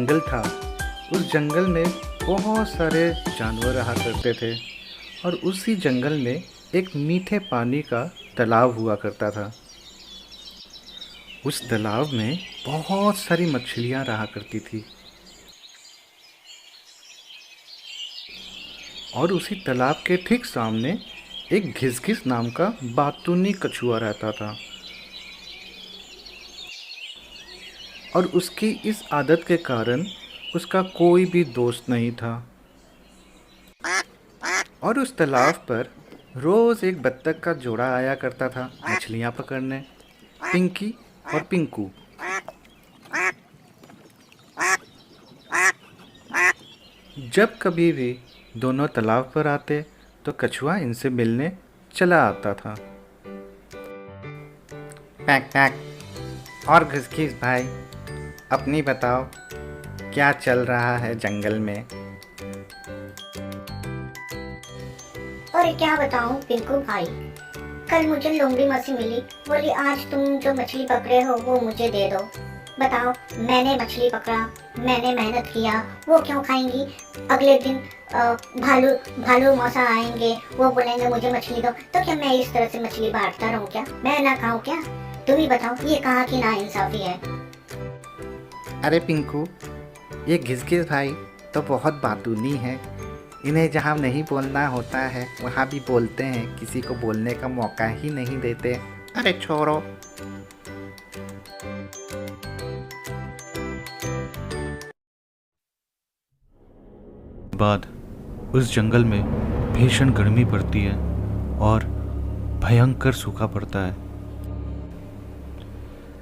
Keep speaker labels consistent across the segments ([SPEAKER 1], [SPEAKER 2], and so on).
[SPEAKER 1] जंगल था। उस जंगल में बहुत सारे जानवर रहा करते थे और उसी जंगल में एक मीठे पानी का तालाब हुआ करता था। उस तालाब में बहुत सारी मछलियाँ रहा करती थी और उसी तालाब के ठीक सामने एक घिसघिस नाम का बातूनी कछुआ रहता था और उसकी इस आदत के कारण उसका कोई भी दोस्त नहीं था। और उस तालाब पर रोज़ एक बत्तख का जोड़ा आया करता था मछलियाँ पकड़ने, पिंकी और पिंकू। जब कभी भी दोनों तालाब पर आते तो कछुआ इनसे मिलने चला आता था। पैक पैक और घिसघिस भाई, अपनी बताओ क्या चल रहा है जंगल में।
[SPEAKER 2] और क्या बताऊं पिंकू भाई, कल मुझे लोमड़ी मौसी मिली, बोली आज तुम जो मछली पकड़े हो वो मुझे दे दो। बताओ, मैंने मछली पकड़ा, मैंने मेहनत किया, वो क्यों खाएंगी। अगले दिन भालू मौसा आएंगे, वो बोलेंगे मुझे मछली दो, तो क्या मैं इस तरह से मछली बांटता रहूं क्या, मैं ना खाऊं क्या। तुम ही बताओ, ये कहाँ की नाइंसाफी है।
[SPEAKER 1] अरे पिंकू, ये घिसघिस भाई तो बहुत बातूनी है। इन्हें जहाँ नहीं बोलना होता है वहाँ भी बोलते हैं, किसी को बोलने का मौका ही नहीं देते। अरे छोड़ो। बाद उस जंगल में भीषण गर्मी पड़ती है और भयंकर सूखा पड़ता है।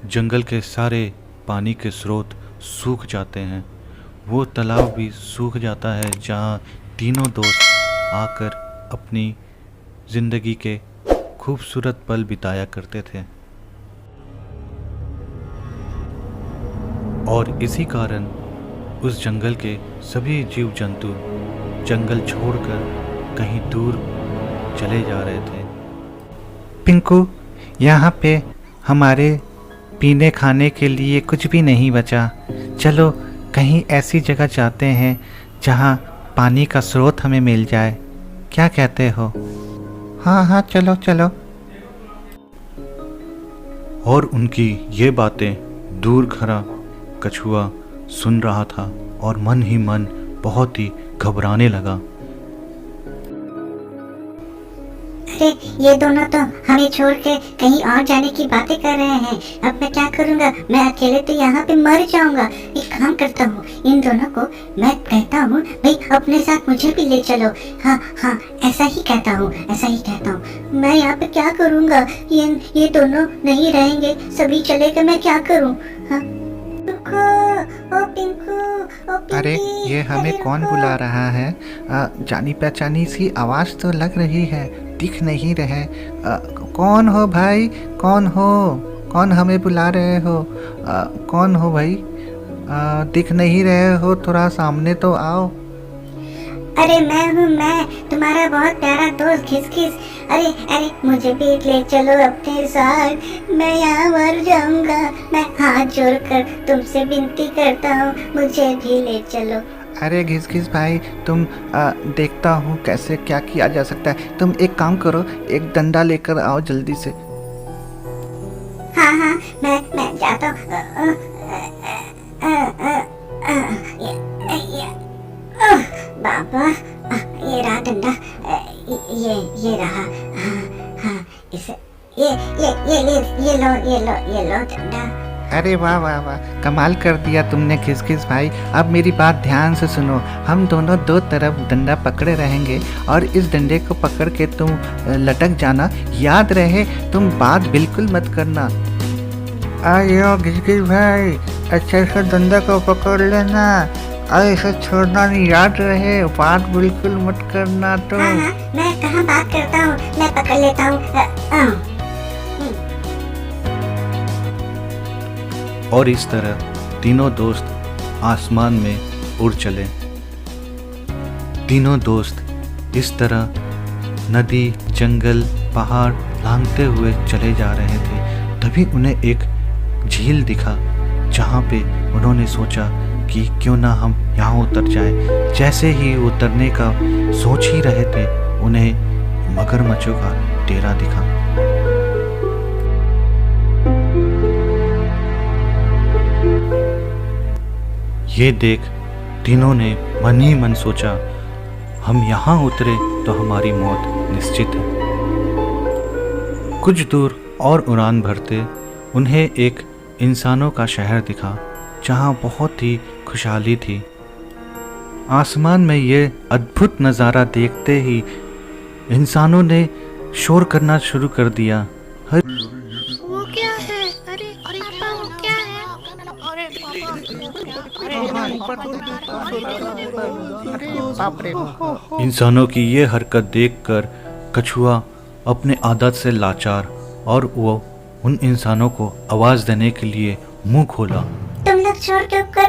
[SPEAKER 1] जंगल के सारे पानी के स्रोत सूख जाते हैं। वो तालाब भी सूख जाता है जहाँ तीनों दोस्त आकर अपनी ज़िंदगी के खूबसूरत पल बिताया करते थे। और इसी कारण उस जंगल के सभी जीव जंतु जंगल छोड़कर कहीं दूर चले जा रहे थे। पिंकू, यहाँ पे हमारे पीने खाने के लिए कुछ भी नहीं बचा। चलो कहीं ऐसी जगह जाते हैं जहाँ पानी का स्रोत हमें मिल जाए, क्या कहते हो। हाँ हाँ, चलो चलो। और उनकी ये बातें दूर खड़ा कछुआ सुन रहा था और मन ही मन बहुत ही घबराने लगा।
[SPEAKER 2] अरे ये दोनों तो हमें छोड़ के कहीं और जाने की बातें कर रहे हैं। अब मैं क्या करूँगा, मैं अकेले तो यहाँ पे मर जाऊंगा। एक काम करता हूँ, इन दोनों को मैं कहता हूँ भाई अपने साथ मुझे भी ले चलो। हाँ हाँ, ऐसा ही कहता हूँ, ऐसा ही कहता हूँ। मैं यहाँ पे क्या करूँगा, ये दोनों नहीं रहेंगे, सभी चले गए, मैं क्या करूँ। हाँ पिंकू,
[SPEAKER 1] अरे ये हमें कौन बुला रहा है। जानी पहचानी सी आवाज़ तो लग रही है, दिख नहीं रहे। कौन हो भाई, कौन हो, कौन हमें बुला रहे हो। कौन हो भाई, दिख नहीं रहे हो, थोड़ा सामने तो आओ।
[SPEAKER 2] अरे मैं हूँ, मैं तुम्हारा बहुत प्यारा दोस्त घिसघिस। अरे अरे मुझे भी ले चलो अपने साथ, मैं यहाँ मर जाऊंगा। मैं हाथ जोड़कर तुमसे विनती करता हूँ, मुझे भी ले चलो।
[SPEAKER 1] अरे घिसघिस भाई, तुम देखता हूँ कैसे क्या किया जा सकता है। तुम एक काम करो, एक डंडा लेकर आओ जल्दी से।
[SPEAKER 2] हाँ हाँ, मैं जाता हूँ। बाबा, ये रहा डंडा, ये रहा। हाँ हाँ, इसे ये लो डंडा।
[SPEAKER 1] अरे वाह वाह वाह, कमाल कर दिया तुमने घिसघिस भाई। अब मेरी बात ध्यान से सुनो, हम दोनों दो तरफ डंडा पकड़े रहेंगे और इस डंडे को पकड़ के तुम लटक जाना। याद रहे, तुम बात बिल्कुल मत करना। आयो घिसघिस भाई, अच्छे से डंडे को पकड़ लेना, ऐसे छोड़ना नहीं, याद रहे, बात बिल्कुल मत करना। तो
[SPEAKER 2] हाँ हाँ, मैं कहाँ बात करता हूँ, मैं पकड़ लेता हूँ।
[SPEAKER 1] और इस तरह तीनों दोस्त आसमान में उड़ चले। तीनों दोस्त इस तरह नदी, जंगल, पहाड़ लांघते हुए चले जा रहे थे। तभी उन्हें एक झील दिखा जहाँ पे उन्होंने सोचा कि क्यों ना हम यहाँ उतर जाएं। जैसे ही उतरने का सोच ही रहे थे, उन्हें मगरमच्छों का डेरा दिखा। ये देख तीनों ने मन ही मन सोचा, हम यहाँ उतरे तो हमारी मौत निश्चित है। कुछ दूर और उड़ान भरते उन्हें एक इंसानों का शहर दिखा, जहाँ बहुत ही खुशहाली थी। आसमान में ये अद्भुत नज़ारा देखते ही इंसानों ने शोर करना शुरू कर दिया।
[SPEAKER 3] वो क्या है? अरे पापा वो क्या है? अरे बाप रे।
[SPEAKER 1] इंसानों की ये हरकत देखकर कछुआ अपने आदत से लाचार और वो उन इंसानों को आवाज देने के लिए मुंह खोला।
[SPEAKER 2] तुम लोग छोड़ के ऊपर